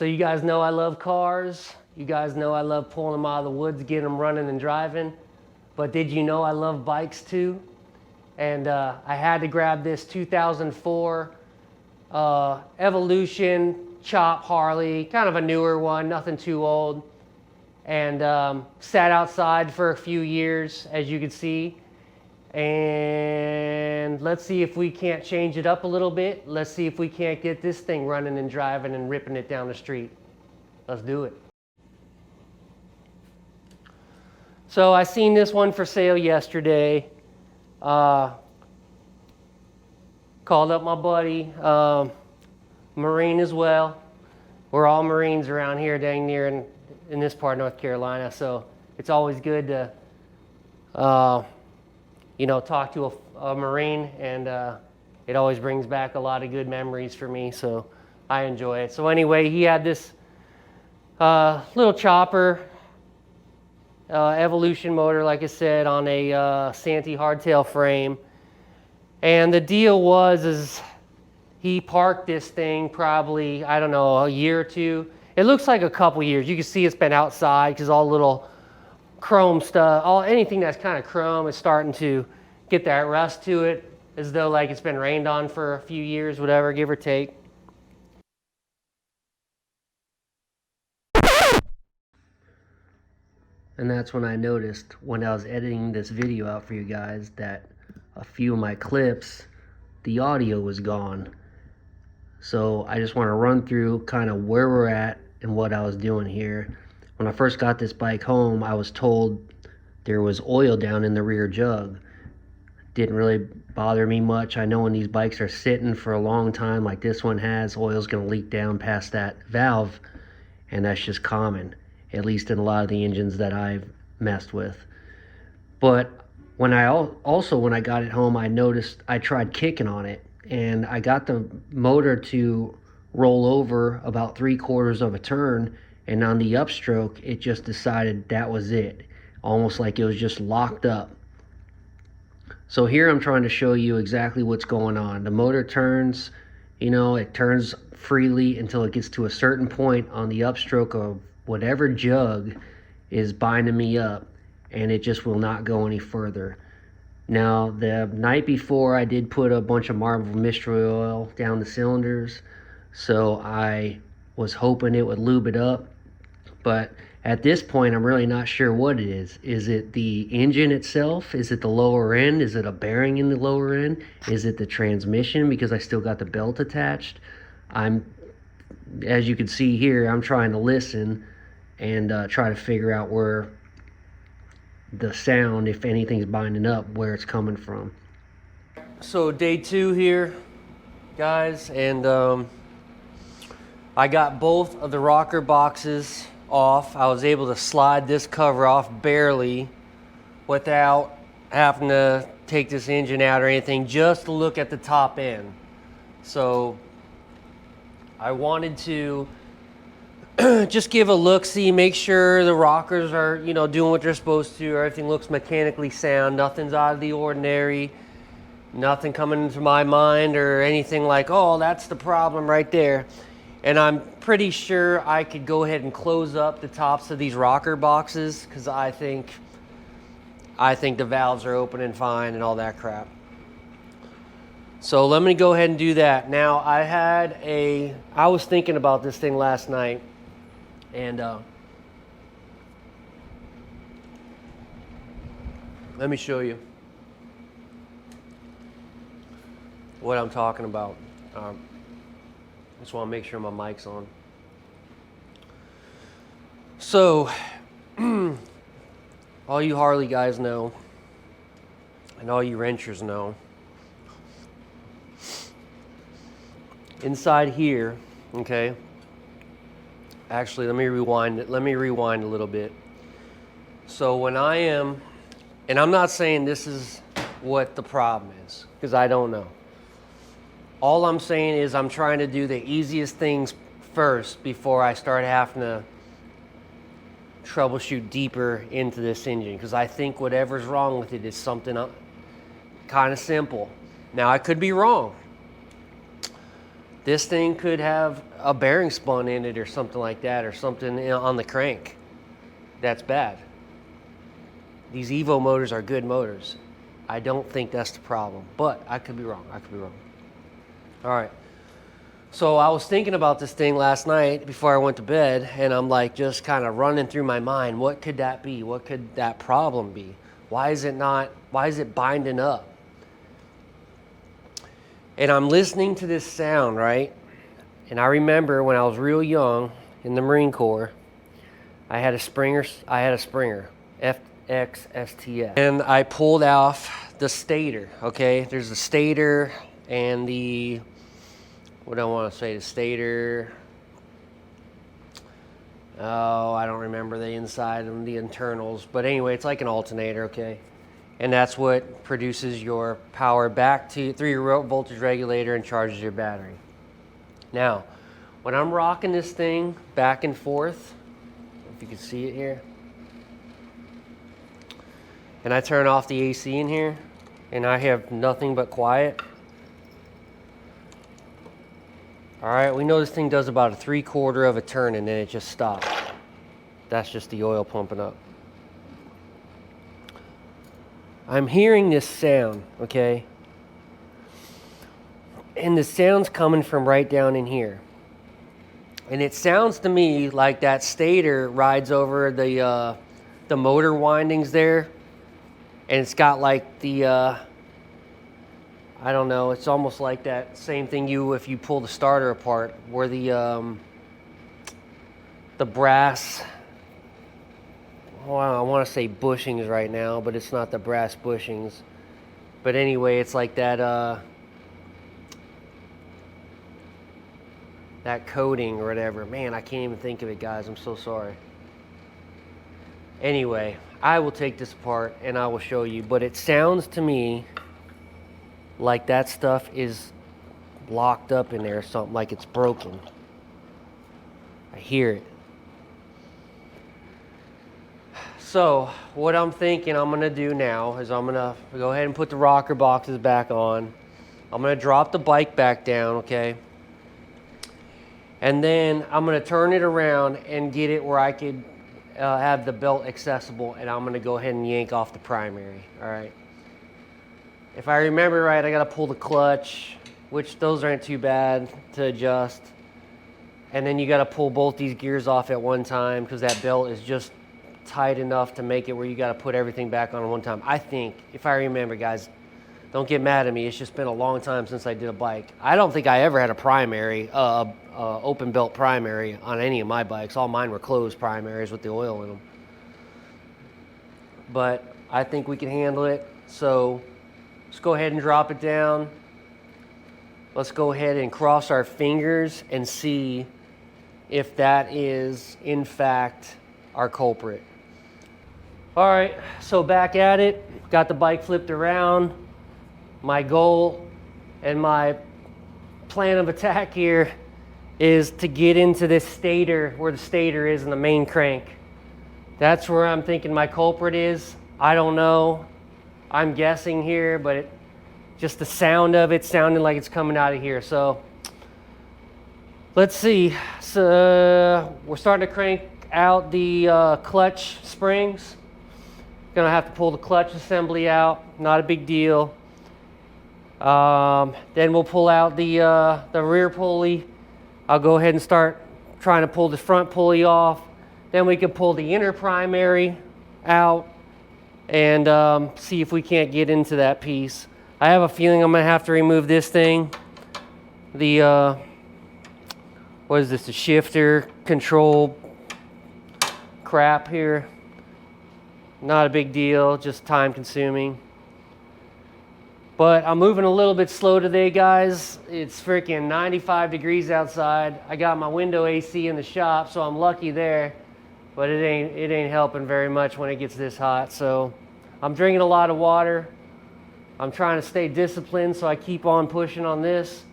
So you guys know I love cars. You guys know I love pulling them out of the woods, getting them running and driving. But did you know I love bikes too? And I had to grab this 2004 Evolution Chop Harley, kind of a newer one, nothing too old. And sat outside for a few years, as you can see. And let's see if we can't change it up a little bit. Let's see if we can't get this thing running and driving and ripping it down the street. Let's do it. So I seen this one for sale yesterday. Called up my buddy, Marine as well. We're all Marines around here, dang near in this part of North Carolina. So it's always good to you know, talk to a Marine, and it always brings back a lot of good memories for me, so I enjoy it. So anyway, he had this little chopper, Evolution motor, like I said, on a Santee hardtail frame. And the deal was he parked this thing probably, I don't know, a year or two. It looks like a couple years. You can see it's been outside because all little chrome stuff, anything that's kind of chrome is starting to get that rust to it, as though like it's been rained on for a few years, whatever, give or take. And that's when I noticed, when I was editing this video out for you guys, that a few of my clips, the audio was gone. So I just want to run through kind of where we're at and what I was doing here. When I first got this bike home, I was told there was oil down in the rear jug. Didn't really bother me much. I know when these bikes are sitting for a long time, like this one has, oil's going to leak down past that valve, and that's just common, at least in a lot of the engines that I've messed with. But when I got it home, I noticed I tried kicking on it, and I got the motor to roll over about 3/4 of a turn, and on the upstroke, it just decided that was it. Almost like it was just locked up. So here I'm trying to show you exactly what's going on. The motor turns, you know, it turns freely until it gets to a certain point on the upstroke of whatever jug is binding me up, and it just will not go any further. Now, the night before, I did put a bunch of Marble Mystery Oil down the cylinders, so I was hoping it would lube it up. But at this point, I'm really not sure what it is. Is it the engine itself? Is it the lower end? Is it a bearing in the lower end? Is it the transmission, because I still got the belt attached? As you can see here, I'm trying to listen and try to figure out where the sound, if anything's binding up, where it's coming from. So day 2 here, guys, and I got both of the rocker boxes off. I was able to slide this cover off barely without having to take this engine out or anything, just to look at the top end. So I wanted to just give a look-see, make sure the rockers are, you know, doing what they're supposed to. Everything looks mechanically sound. Nothing's out of the ordinary. Nothing coming into my mind or anything like, oh, that's the problem right there. And I'm pretty sure I could go ahead and close up the tops of these rocker boxes, because I think the valves are open and fine and all that crap. So let me go ahead and do that. Now, I was thinking about this thing last night, and let me show you what I'm talking about. Just want to make sure my mic's on. So, all you Harley guys know, and all you wrenchers know, inside here, okay, actually let me rewind a little bit. So when I am, and I'm not saying this is what the problem is, because I don't know. All I'm saying is I'm trying to do the easiest things first before I start having to troubleshoot deeper into this engine, because I think whatever's wrong with it is something kind of simple. Now, I could be wrong. This thing could have a bearing spun in it or something like that, or something on the crank. That's bad. These Evo motors are good motors. I don't think that's the problem, but I could be wrong. I could be wrong. All right. So I was thinking about this thing last night before I went to bed, and I'm like just kind of running through my mind. What could that be? What could that problem be? Why is it binding up? And I'm listening to this sound, right? And I remember when I was real young in the Marine Corps, I had a Springer, FXSTS. And I pulled off the Stator, okay? There's the Stator and the, what do I want to say, the Stator. Oh, I don't remember the inside and the internals. But anyway, it's like an alternator, okay? And that's what produces your power back to through your voltage regulator and charges your battery. Now, when I'm rocking this thing back and forth, if you can see it here, and I turn off the AC in here, and I have nothing but quiet. All right, we know this thing does about a 3/4 of a turn and then it just stops. That's just the oil pumping up. I'm hearing this sound, okay? And the sound's coming from right down in here. And it sounds to me like that Stator rides over the motor windings there. And it's got like the, I don't know, it's almost like that same thing if you pull the starter apart, where the brass, well, I want to say bushings right now, but it's not the brass bushings. But anyway, it's like that that coating or whatever. Man, I can't even think of it, guys. I'm so sorry. Anyway, I will take this apart and I will show you. But it sounds to me like that stuff is locked up in there or something, like it's broken. I hear it. So what I'm thinking I'm gonna do now is I'm gonna go ahead and put the rocker boxes back on. I'm gonna drop the bike back down, okay? And then I'm gonna turn it around and get it where I could have the belt accessible, and I'm gonna go ahead and yank off the primary, all right? If I remember right, I gotta pull the clutch, which those aren't too bad to adjust. And then you gotta pull both these gears off at one time because that belt is just tight enough to make it where you got to put everything back on one time. I think, if I remember, guys, don't get mad at me. It's just been a long time since I did a bike. I don't think I ever had a primary, open belt primary on any of my bikes. All mine were closed primaries with the oil in them. But I think we can handle it. So let's go ahead and drop it down. Let's go ahead and cross our fingers and see if that is, in fact, our culprit. All right, so back at it. Got the bike flipped around. My goal and my plan of attack here is to get into this Stator, where the Stator is in the main crank. That's where I'm thinking my culprit is. I don't know. I'm guessing here, but just the sound of it sounded like it's coming out of here. So let's see. So we're starting to crank out the clutch springs. Gonna have to pull the clutch assembly out. Not a big deal. Then we'll pull out the rear pulley. I'll go ahead and start trying to pull the front pulley off. Then we can pull the inner primary out and see if we can't get into that piece. I have a feeling I'm gonna have to remove this thing. The what is this? The shifter control crap here. Not a big deal, just time consuming. But I'm moving a little bit slow today, guys. It's freaking 95 degrees outside. I got my window AC in the shop, so I'm lucky there. But it ain't helping very much when it gets this hot. So I'm drinking a lot of water. I'm trying to stay disciplined, so I keep on pushing on this.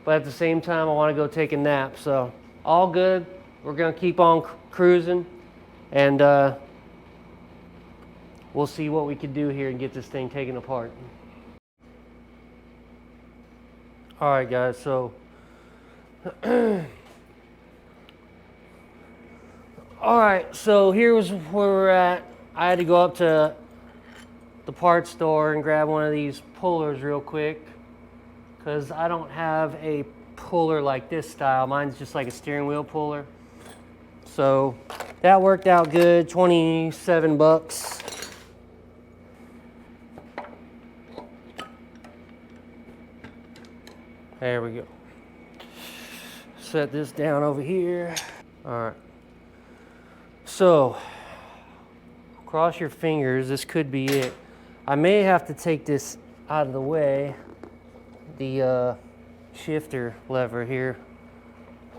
But at the same time, I want to go take a nap. So all good. We're gonna keep on cruising, and we'll see what we can do here and get this thing taken apart. All right, guys, so Alright, so here's where we're at. I had to go up to the parts store and grab one of these pullers real quick because I don't have a puller like this style. Mine's just like a steering wheel puller. So that worked out good, 27 bucks. There we go. Set this down over here. All right. So, cross your fingers, this could be it. I may have to take this out of the way, the shifter lever here,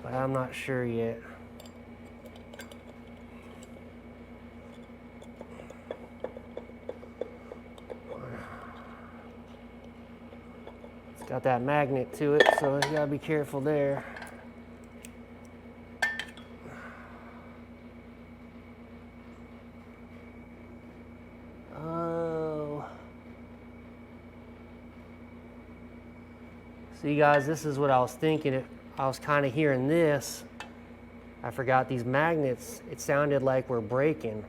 but I'm not sure yet. It's got that magnet to it, so you gotta be careful there. See guys, this is what I was thinking. I was kind of hearing this. I forgot these magnets. It sounded like we're breaking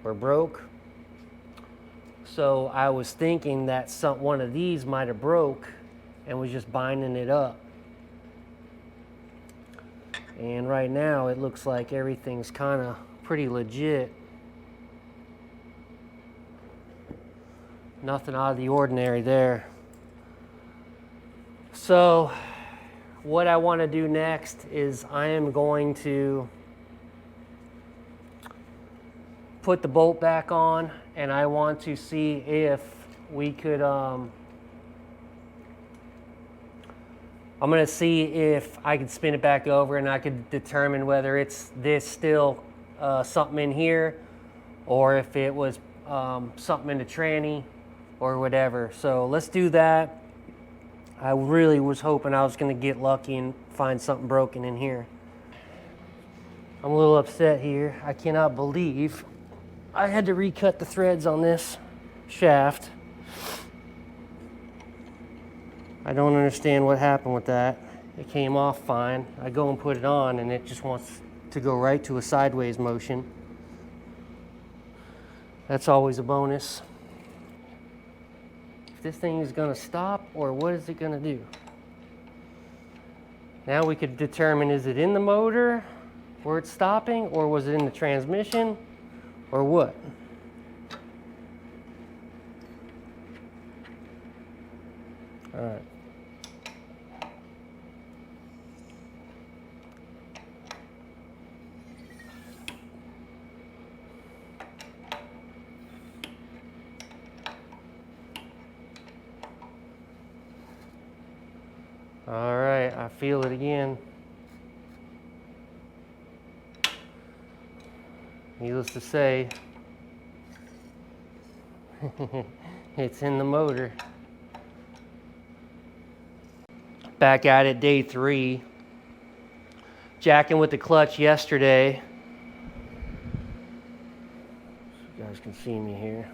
or broke. So I was thinking that one of these might have broke and was just binding it up. And right now it looks like everything's kind of pretty legit. Nothing out of the ordinary there. So what I want to do next is I am going to put the bolt back on, and I want to see if we could, I'm going to see if I could spin it back over and I could determine whether it's this still something in here or if it was something in the tranny or whatever. So let's do that. I really was hoping I was going to get lucky and find something broken in here. I'm a little upset here. I cannot believe I had to recut the threads on this shaft. I don't understand what happened with that. It came off fine. I go and put it on and it just wants to go right to a sideways motion. That's always a bonus. This thing is going to stop, or what is it going to do? Now we could determine, is it in the motor where it's stopping, or was it in the transmission, or what? All right. All right, I feel it again. Needless to say, it's in the motor. Back at it, day 3. Jacking with the clutch yesterday. So you guys can see me here.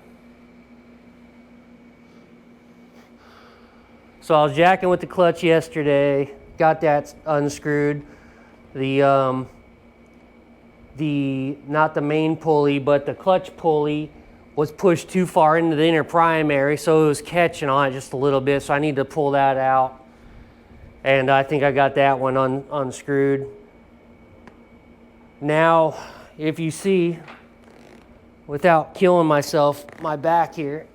So I was jacking with the clutch yesterday, got that unscrewed. Not the main pulley, but the clutch pulley was pushed too far into the inner primary, so it was catching on it just a little bit, so I need to pull that out. And I think I got that one unscrewed. Now, if you see, without killing myself, my back here,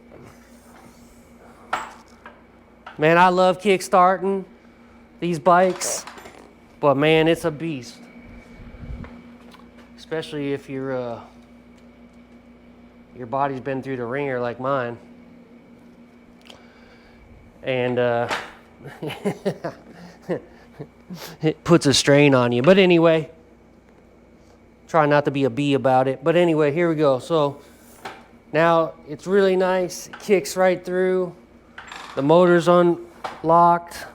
man, I love kick-starting these bikes, but man, it's a beast. Especially if your body's been through the ringer like mine. And it puts a strain on you. But anyway, try not to be a bee about it. But anyway, here we go. So now it's really nice. It kicks right through. The motor's unlocked,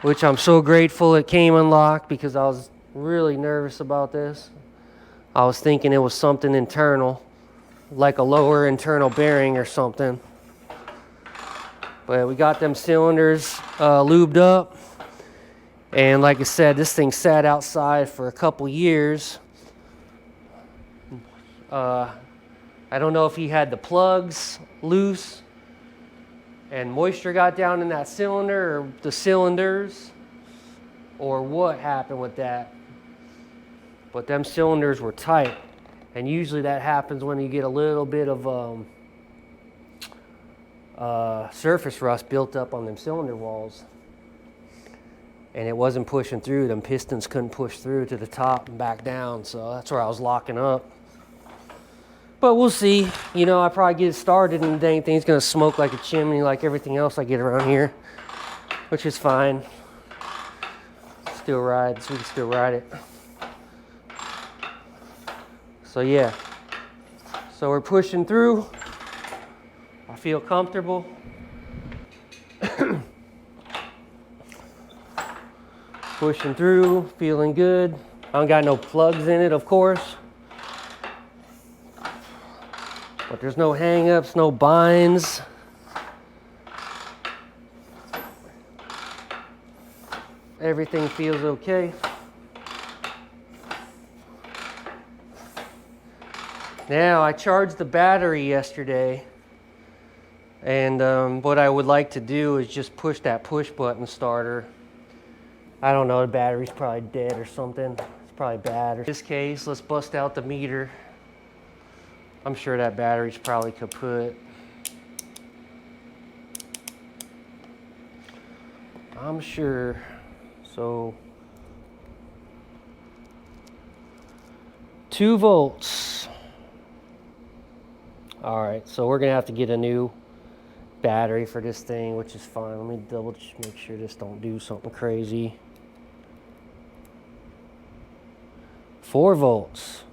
which I'm so grateful it came unlocked because I was really nervous about this. I was thinking it was something internal, like a lower internal bearing or something. But we got them cylinders lubed up. And like I said, this thing sat outside for a couple years. I don't know if he had the plugs loose and moisture got down in that cylinder or the cylinders, or what happened with that. But them cylinders were tight. And usually that happens when you get a little bit of surface rust built up on them cylinder walls. And it wasn't pushing through. Them pistons couldn't push through to the top and back down. So that's where I was locking up. But we'll see. You know, I probably get it started and the dang thing's gonna smoke like a chimney like everything else I get around here, which is fine. Still rides, we can still ride it. So yeah, so we're pushing through. I feel comfortable. Pushing through, feeling good. I don't got no plugs in it, of course. But there's no hang-ups, no binds. Everything feels okay. Now, I charged the battery yesterday, and what I would like to do is just push that push button starter. I don't know, the battery's probably dead or something. It's probably bad. In this case, let's bust out the meter. I'm sure that battery's probably kaput. I'm sure. So 2 volts. All right, so we're gonna have to get a new battery for this thing, which is fine. Let me double make sure this don't do something crazy. 4 volts.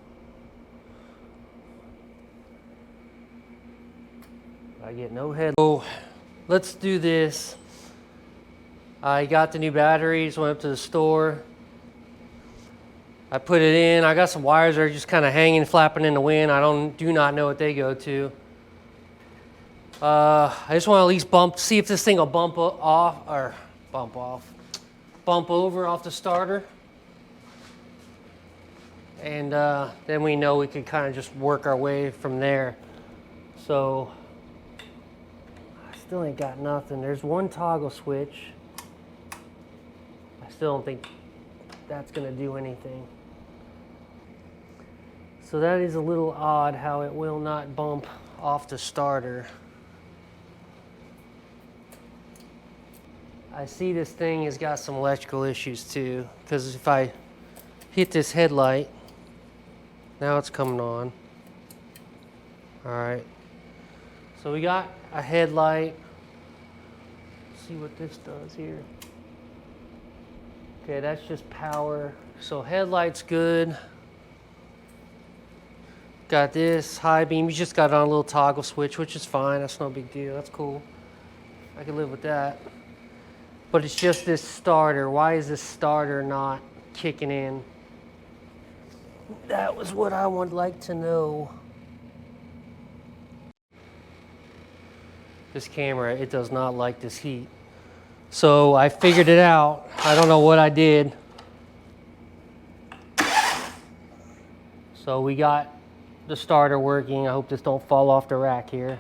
I get no head. So let's do this. I got the new batteries, went up to the store. I put it in. I got some wires that are just kind of hanging, flapping in the wind. I do not know what they go to. I just want to at least see if this thing will bump over off the starter. And then we know we can kind of just work our way from there. So I still ain't got nothing. There's one toggle switch. I still don't think that's gonna do anything. So that is a little odd how it will not bump off the starter. I see this thing has got some electrical issues too, because if I hit this headlight, now it's coming on. All right, so we got a headlight. Let's see what this does here. Okay, that's just power. So headlight's good. Got this high beam. You just got on a little toggle switch, which is fine. That's no big deal. That's cool. I can live with that. But it's just this starter. Why is this starter not kicking in? That was what I would like to know. This camera, it does not like this heat. So I figured it out. I don't know what I did. So we got the starter working. I hope this don't fall off the rack here.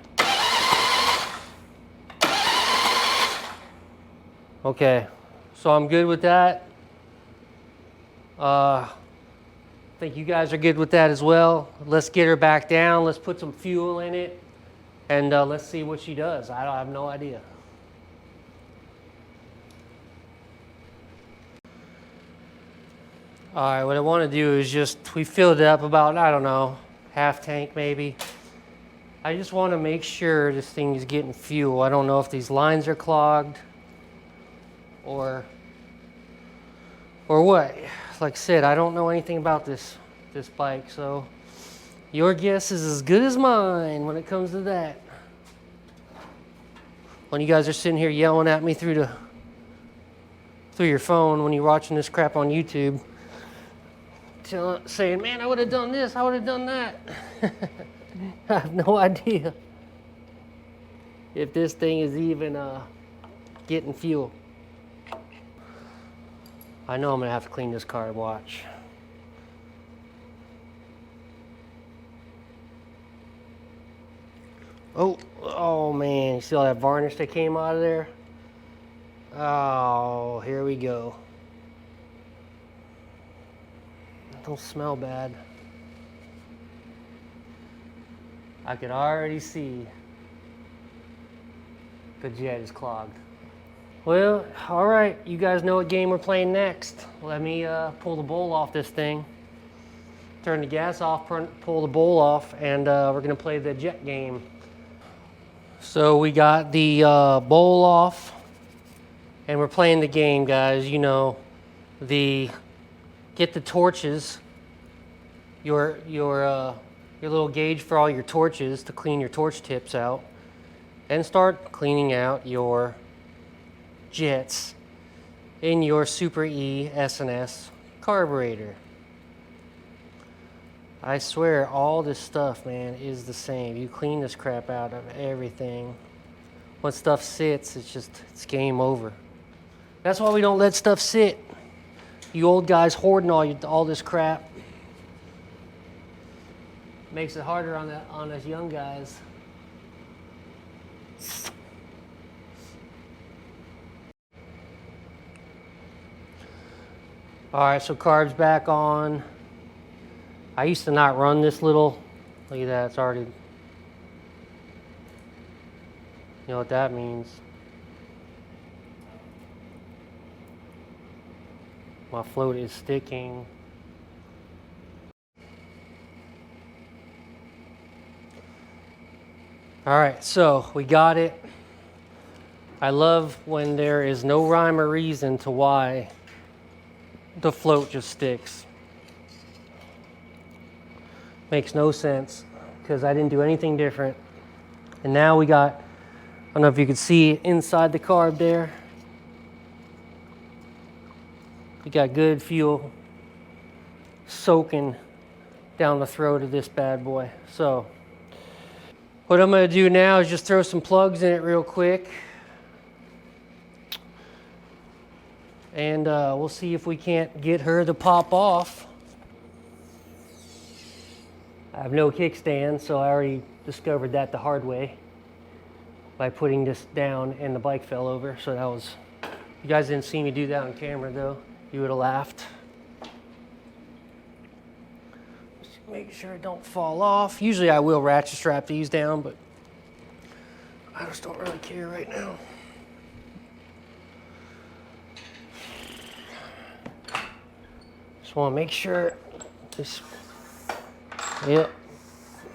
Okay, so I'm good with that. I think you guys are good with that as well. Let's get her back down. Let's put some fuel in it, and let's see what she does. I have no idea. All right, what I want to do is we filled it up about, I don't know, half tank maybe. I just want to make sure this thing is getting fuel. I don't know if these lines are clogged or what. Like I said, I don't know anything about this bike, so your guess is as good as mine when it comes to that. When you guys are sitting here yelling at me through your phone when you're watching this crap on YouTube, saying, man, I would have done this, I would have done that. I have no idea. if this thing is even getting fuel. I know I'm gonna have to clean this carb, watch. Oh man, you see all that varnish that came out of there? Oh, here we go. Don't smell bad. I could already see the jet is clogged. Well, all right, you guys know what game we're playing next. Let me pull the bowl off this thing. Turn the gas off, pull the bowl off, and we're gonna play the jet game. So we got the bowl off, and we're playing the game, guys. You know, get the torches, your little gauge for all your torches to clean your torch tips out, and start cleaning out your jets in your Super E S&S carburetor. I swear all this stuff, man, is the same. You clean this crap out of everything. When stuff sits, it's game over. That's why we don't let stuff sit. You old guys hoarding all this crap. Makes it harder on us young guys. All right, so carb's back on. I used to not run this little. Look at that, it's already. You know what that means. My float is sticking. All right, so we got it. I love when there is no rhyme or reason to why the float just sticks. Makes no sense because I didn't do anything different. And now we got, I don't know if you can see inside the carb there. We got good fuel soaking down the throat of this bad boy. So what I'm gonna do now is just throw some plugs in it real quick. And we'll see if we can't get her to pop off. I have no kickstand, so I already discovered that the hard way by putting this down and the bike fell over. So that was, you guys didn't see me do that on camera though. You would have laughed. Just make sure it don't fall off. Usually I will ratchet strap these down, but I just don't really care right now. Just want to make sure this, yep,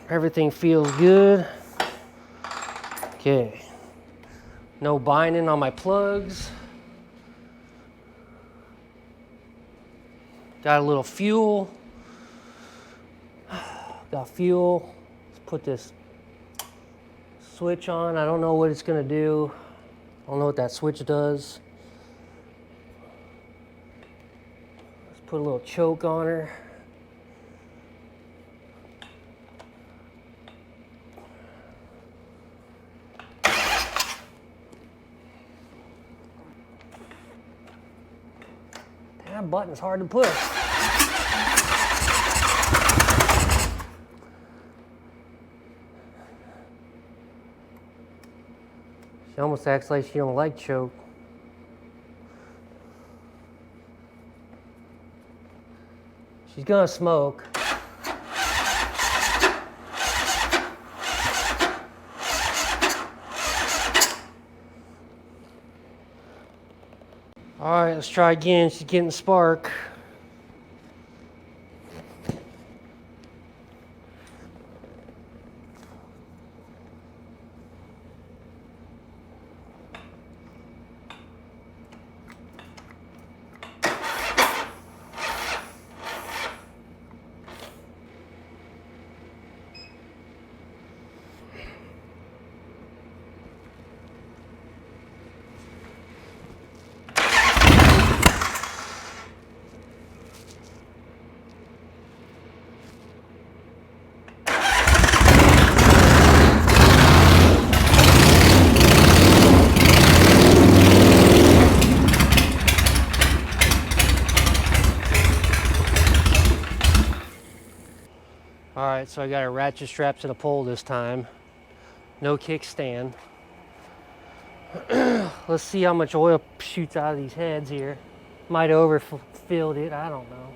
everything feels good. Okay, no binding on my plugs. Got a little fuel. Got fuel. Let's put this switch on. I don't know what it's gonna do. I don't know what that switch does. Let's put a little choke on her. That button's hard to push. She almost acts like she don't like choke. She's gonna smoke. All right, let's try again. She's getting spark. Alright, so I got a ratchet strap to the pole this time. No kickstand. Let's see how much oil shoots out of these heads here. Might have overfilled it, I don't know.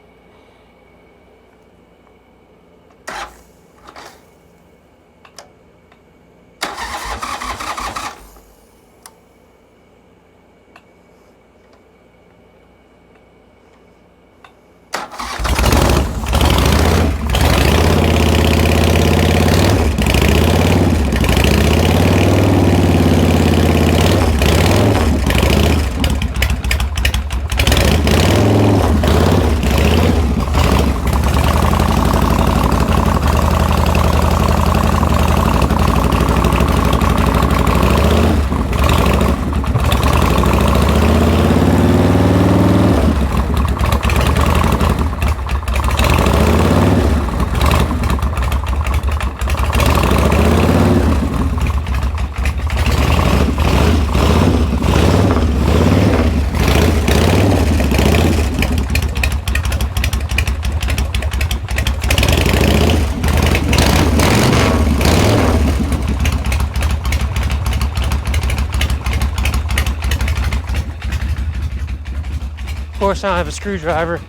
Of course, I don't have a screwdriver.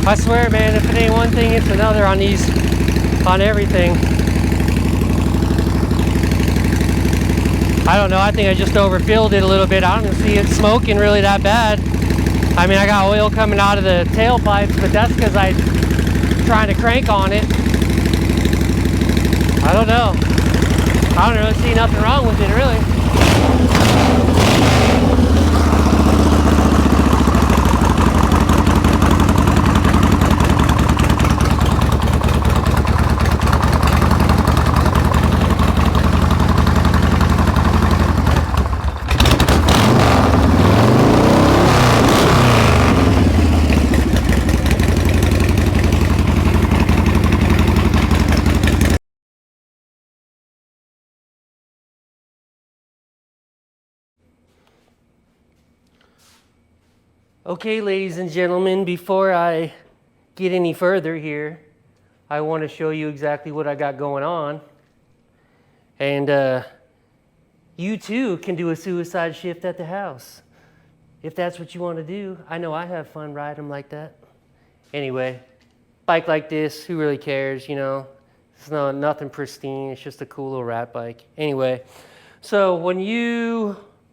I swear, man, if it ain't one thing, it's another on these, on everything. I don't know, I think I just overfilled it a little bit. I don't see it smoking really that bad. I mean, I got oil coming out of the tailpipes, but that's because I'm trying to crank on it. I don't know. I don't really see nothing wrong with it, really. Okay, ladies and gentlemen, before I get any further here, I want to show you exactly what I got going on. And you too can do a suicide shift at the house, if that's what you want to do. I know I have fun riding them like that. Anyway, bike like this, who really cares, you know? It's nothing pristine, it's just a cool little rat bike. Anyway, so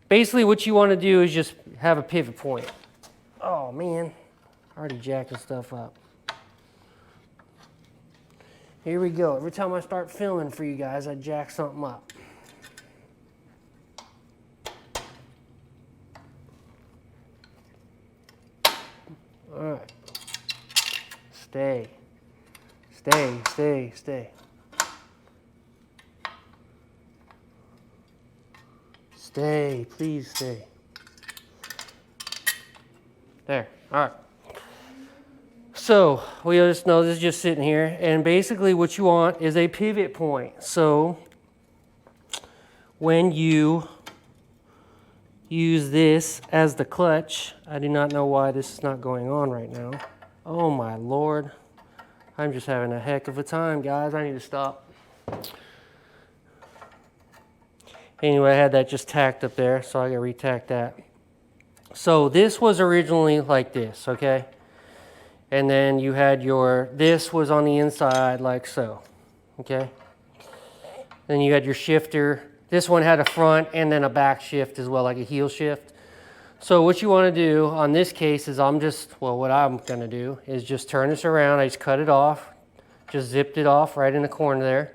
basically what you want to do is just have a pivot point. Oh man, already jacking stuff up. Here we go. Every time I start filming for you guys, I jack something up. All right. Stay. Stay, stay, stay. Stay, please stay. There, all right. So we just know this is just sitting here, and basically what you want is a pivot point. So when you use this as the clutch, I do not know why this is not going on right now. Oh my Lord. I'm just having a heck of a time, guys. I need to stop. Anyway, I had that just tacked up there, so I gotta re-tack that. So this was originally like this, okay? And then you had this was on the inside like so, okay? Then you had your shifter. This one had a front and then a back shift as well, like a heel shift. So what you want to do on this case is what I'm gonna do is just turn this around. I just cut it off, Just zipped it off right in the corner there.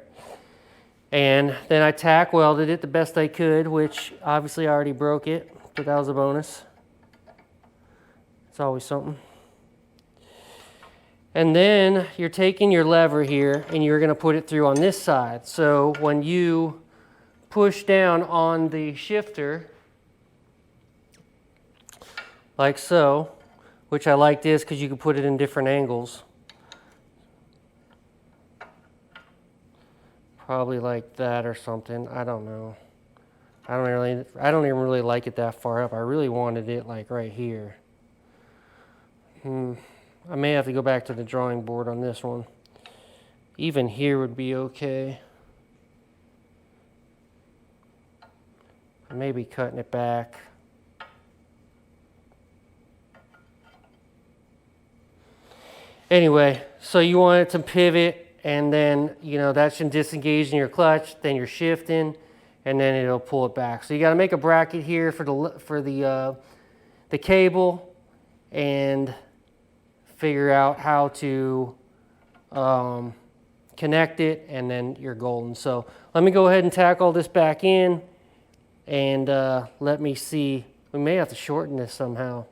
And then I tack welded it the best I could, which obviously I already broke it, but that was a bonus. It's always something. And then you're taking your lever here and you're gonna put it through on this side. So when you push down on the shifter, like so, which I like this because you can put it in different angles. Probably like that or something, I don't know. I don't even really like it that far up. I really wanted it like right here. I may have to go back to the drawing board on this one. Even here would be okay. Maybe cutting it back. Anyway, so you want it to pivot, and then, you know, that should disengage in your clutch, then you're shifting, and then it'll pull it back. So you got to make a bracket here for the cable, and figure out how to connect it, and then you're golden. So let me go ahead and tack all this back in, and let me see. We may have to shorten this somehow.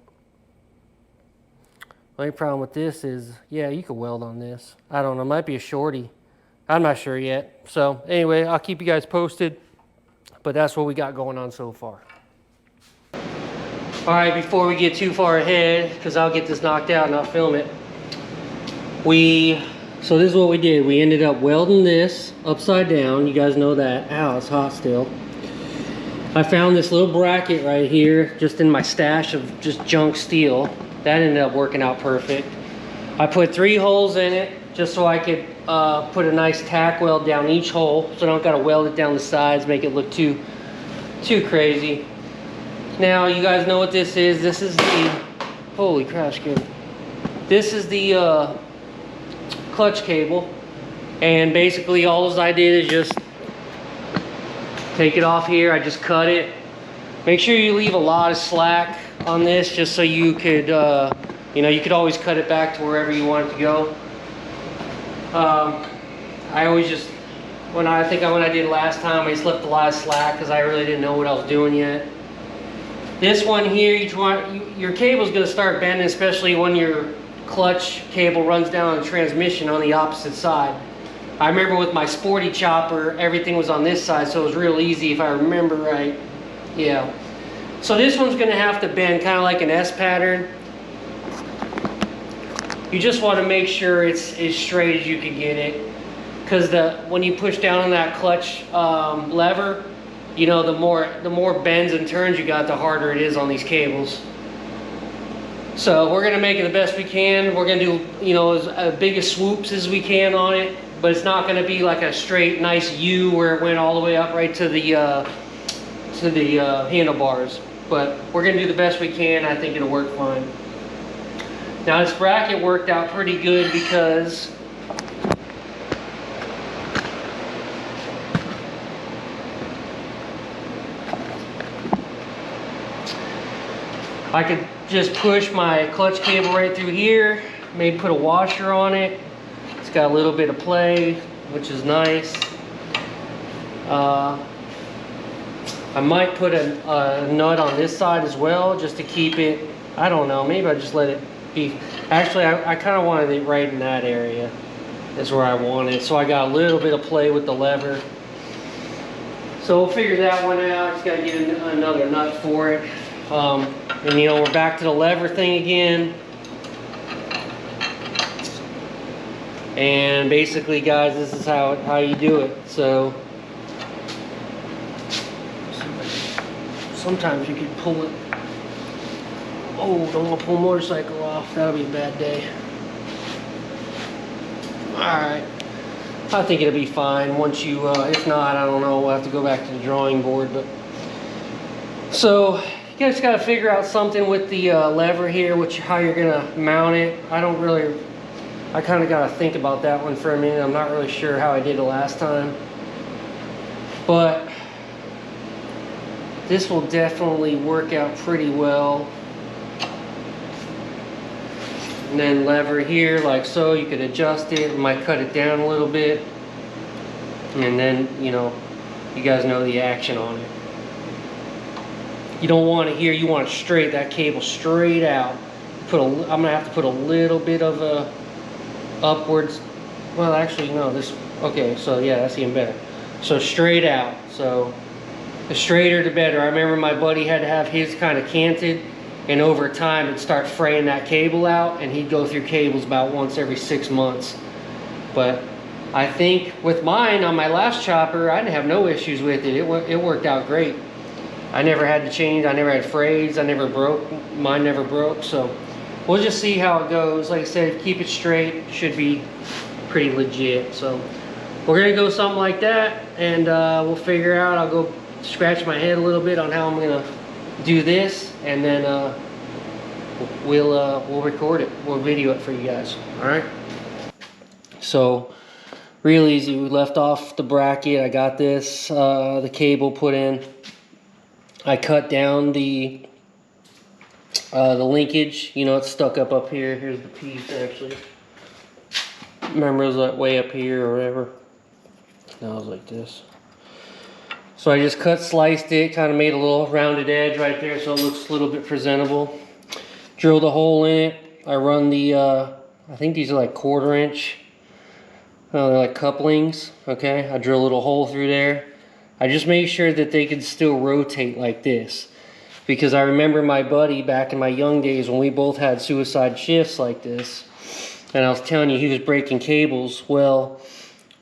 The only problem with this is, yeah, you could weld on this. I don't know, it might be a shorty. I'm not sure yet. So anyway, I'll keep you guys posted, but that's what we got going on so far. All right, before we get too far ahead, because I'll get this knocked out and I'll film it. So this is what we did. We ended up welding this upside down. You guys know that. Ow, it's hot still. I found this little bracket right here, just in my stash of just junk steel. That ended up working out perfect. I put 3 holes in it just so I could put a nice tack weld down each hole, so I don't gotta weld it down the sides, make it look too crazy. Now you guys know what this is. This is the, holy crap, skin. This is the clutch cable, and basically all I did is just take it off here. I just cut it. Make sure you leave a lot of slack on this, just so you could, you know, you could always cut it back to wherever you want it to go. I always just, when I did last time, I just left a lot of slack because I really didn't know what I was doing yet. This one here, your cable's going to start bending, especially when your clutch cable runs down the transmission on the opposite side. I remember with my sporty chopper, everything was on this side, so it was real easy if I remember right. Yeah. So this one's going to have to bend kind of like an S pattern. You just want to make sure it's as straight as you can get it, because when you push down on that clutch lever, you know, the more bends and turns you got, the harder it is on these cables. So we're going to make it the best we can. We're going to do, you know, as big as swoops as we can on it, but it's not going to be like a straight nice U where it went all the way up right to the handlebars. But we're going to do the best we can. I think it'll work fine. Now this bracket worked out pretty good because I could just push my clutch cable right through here, maybe put a washer on it. It's got a little bit of play, which is nice. I might put a nut on this side as well, just to keep it, I don't know, maybe I just let it be. Actually, I kind of wanted it right in that area. That's where I want it. So I got a little bit of play with the lever. So we'll figure that one out. Just got to get another nut for it. And you know, we're back to the lever thing again. And basically, guys, this is how you do it. So sometimes you can pull it. Oh, don't want to pull a motorcycle off. That'll be a bad day. Alright. I think it'll be fine once you, if not, I don't know, we'll have to go back to the drawing board. But so, you guys got to figure out something with the lever here, how you're going to mount it. I kind of got to think about that one for a minute. I'm not really sure how I did it last time. But this will definitely work out pretty well. and then lever here like so. You could adjust it. You might cut it down a little bit, and then, you know, you guys know the action on it. You don't want it here. You want it straight. That cable straight out. I'm gonna have to put a little bit of a upwards. Well, actually, no. This. Okay, so yeah, that's even better. So straight out. So the straighter the better. I remember my buddy had to have his kind of canted, and over time it'd start fraying that cable out, and he'd go through cables about once every 6 months. But I think with mine on my last chopper, I didn't have no issues with it. It worked out great. I never had to change. I never had frays. I never broke. Mine never broke. So we'll just see how it goes. Like I said, keep it straight. Should be pretty legit. So we're gonna go something like that, and we'll figure out. I'll go scratch my head a little bit on how I'm gonna do this, and then we'll record it. We'll video it for you guys. All right. So real easy. We left off the bracket. I got this the cable put in. I cut down the linkage. You know, it's stuck up here. Here's the piece actually. Remember, it was like way up here or whatever. Now it was like this. So I just sliced it, kind of made a little rounded edge right there so it looks a little bit presentable. Drilled a hole in it. I run the, I think these are like 1/4 inch. They're like couplings, okay? I drill a little hole through there. I just make sure that they can still rotate like this. Because I remember my buddy back in my young days when we both had suicide shifts like this. And I was telling you, he was breaking cables. Well,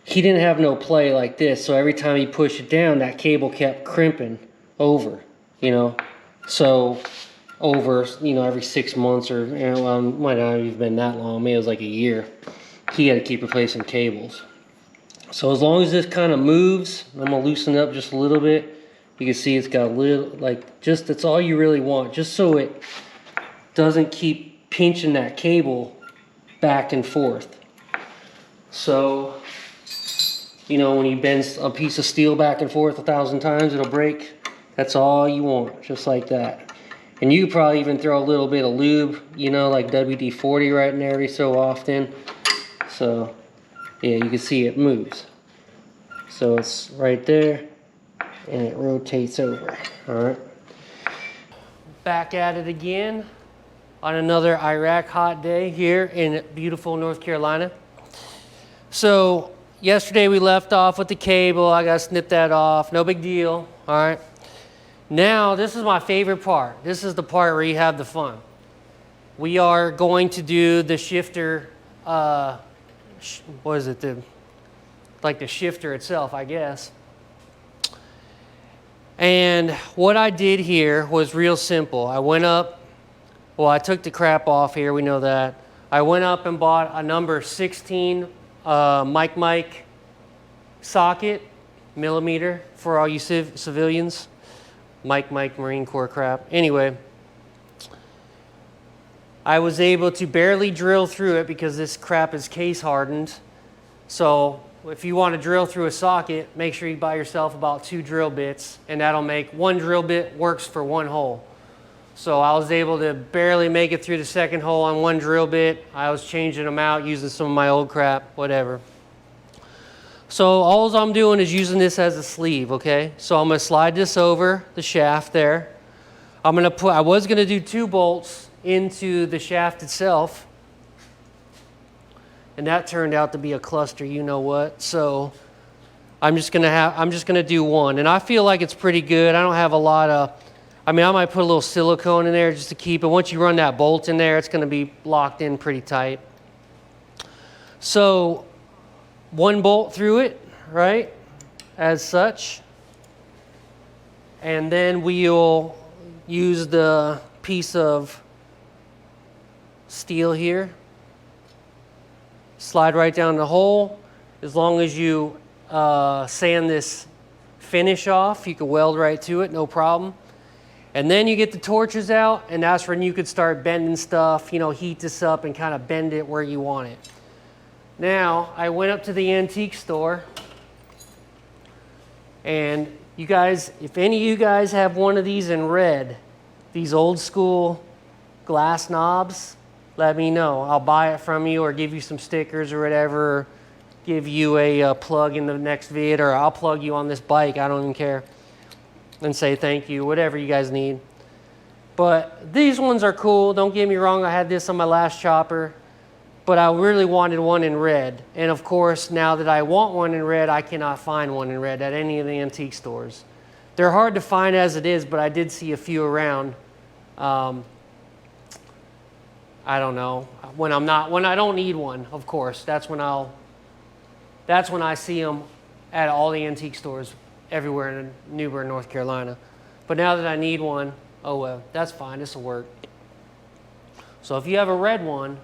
he didn't have no play like this, so every time he pushed it down, that cable kept crimping over, you know. So over, you know, every 6 months, or, you know, might not have even been that long, maybe it was like a year, he had to keep replacing cables. So as long as this kind of moves, I'm gonna loosen it up just a little bit. You can see it's got a little, like, just, that's all you really want, just so it doesn't keep pinching that cable back and forth. So, you know, when you bend a piece of steel back and forth 1,000 times, it'll break. That's all you want, just like that. And you could probably even throw a little bit of lube, you know, like WD-40 right in there every so often. So, yeah, you can see it moves. So it's right there, and it rotates over, all right? Back at it again on another Iraq hot day here in beautiful North Carolina. So, yesterday we left off with the cable. I gotta snip that off. No big deal. All right. Now this is my favorite part. This is the part where you have the fun. We are going to do the shifter. What is it? Like the shifter itself, I guess. And what I did here was real simple. I went up. Well, I took the crap off here. We know that. I went up and bought a number 16. Mic socket, millimeter, for all you civilians. Mic Marine Corps crap. Anyway, I was able to barely drill through it because this crap is case hardened. So if you want to drill through a socket, make sure you buy yourself about 2 drill bits, and that'll make 1 drill bit works for 1 hole. So I was able to barely make it through the second hole on 1 drill bit. I was changing them out, using some of my old crap, whatever. So all I'm doing is using this as a sleeve, okay? So I'm gonna slide this over the shaft there. I was gonna do 2 bolts into the shaft itself, and that turned out to be a cluster, you know what? So I'm just gonna do 1, and I feel like it's pretty good. I don't have a lot of, I mean, I might put a little silicone in there just to keep it. Once you run that bolt in there, it's going to be locked in pretty tight. So 1 bolt through it, right, as such. And then we'll use the piece of steel here. Slide right down the hole. As long as you sand this finish off, you can weld right to it, no problem. And then you get the torches out, and that's when you could start bending stuff, you know, heat this up and kind of bend it where you want it. Now, I went up to the antique store, and you guys, if any of you guys have one of these in red, these old school glass knobs, let me know. I'll buy it from you or give you some stickers or whatever. Give you a plug in the next vid, or I'll plug you on this bike. I don't even care. And say thank you, whatever you guys need. But these ones are cool. Don't get me wrong, I had this on my last chopper, but I really wanted one in red. And of course, now that I want one in red, I cannot find one in red at any of the antique stores. They're hard to find as it is, but I did see a few around. I don't know, when I don't need one, of course, that's when I see them at all the antique stores everywhere in New Bern, North Carolina. But now that I need one, oh well, that's fine, this will work. So if you have a red one,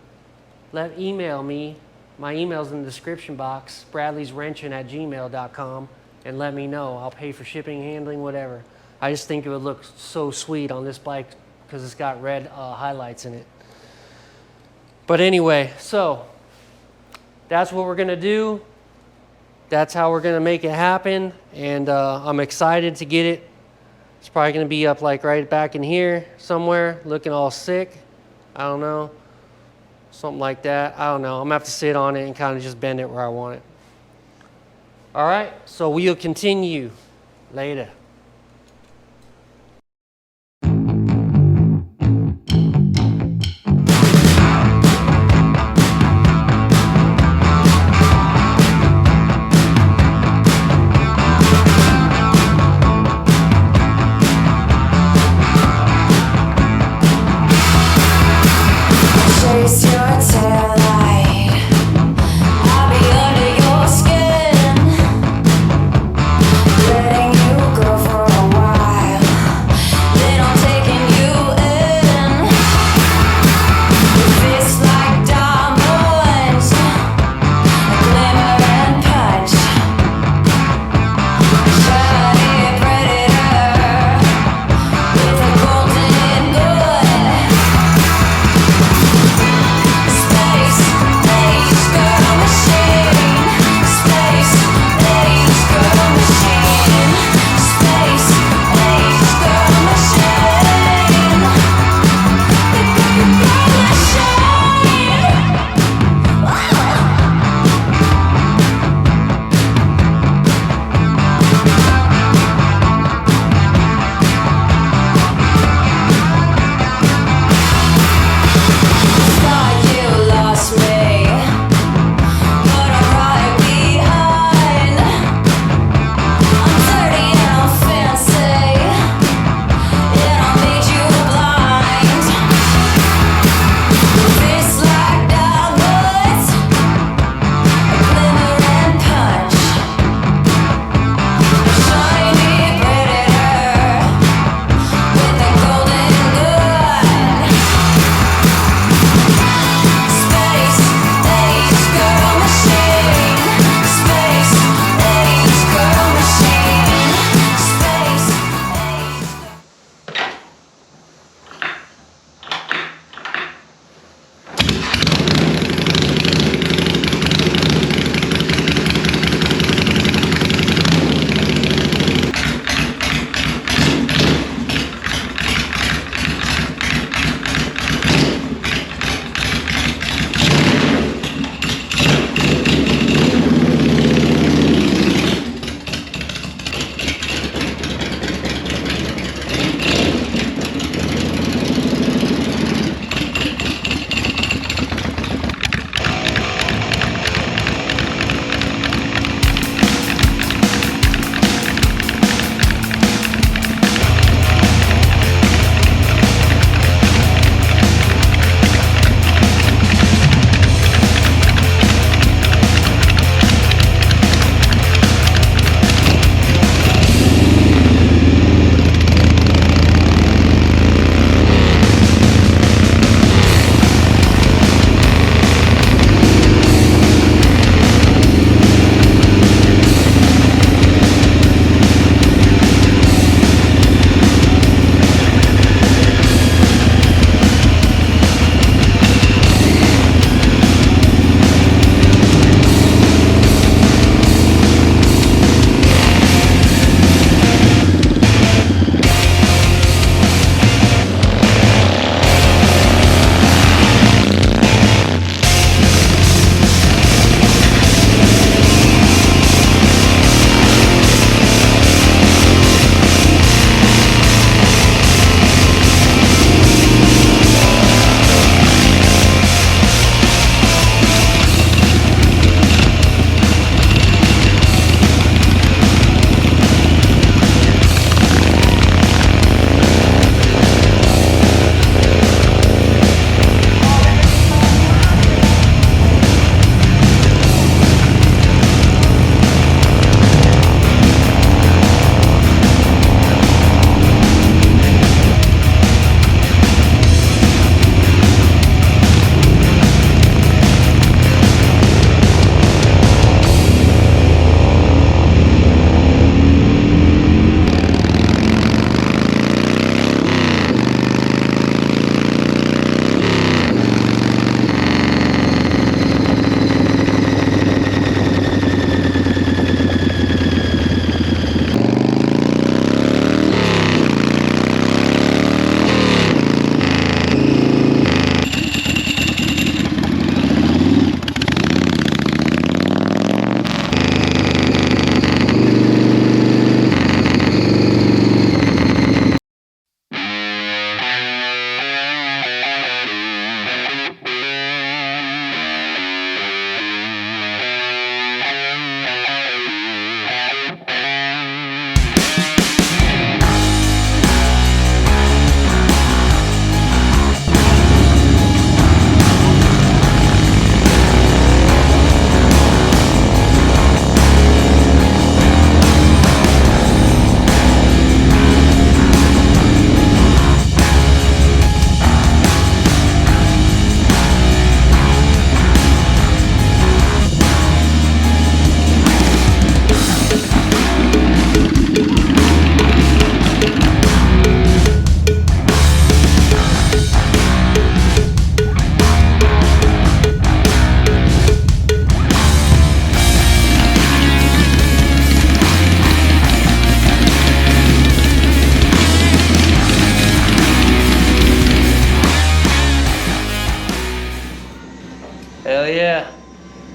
email me. My email's in the description box, bradleyswrenching@gmail.com, and let me know. I'll pay for shipping, handling, whatever. I just think it would look so sweet on this bike because it's got red highlights in it. But anyway, so that's what we're gonna do. That's how we're gonna make it happen, and I'm excited to get it. It's probably gonna be up like right back in here somewhere, looking all sick. I don't know, something like that. I don't know. I'm gonna have to sit on it and kind of just bend it where I want it. All right, so we'll continue later. Chase your taillight, I'll be under your skin, letting you go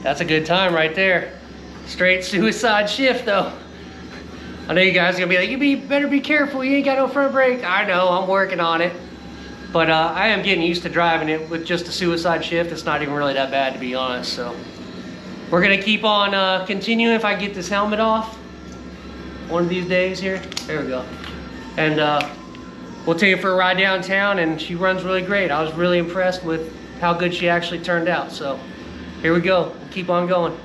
That's a good time right there. Straight suicide shift though. I know you guys are gonna be like, you better be careful, you ain't got no front brake. I know, I'm working on it. But I am getting used to driving it with just a suicide shift. It's not even really that bad, to be honest. So we're gonna keep on continuing. If I get this helmet off one of these days here, there we go. And we'll take her for a ride downtown, and she runs really great. I was really impressed with how good she actually turned out. So here we go, we'll keep on going.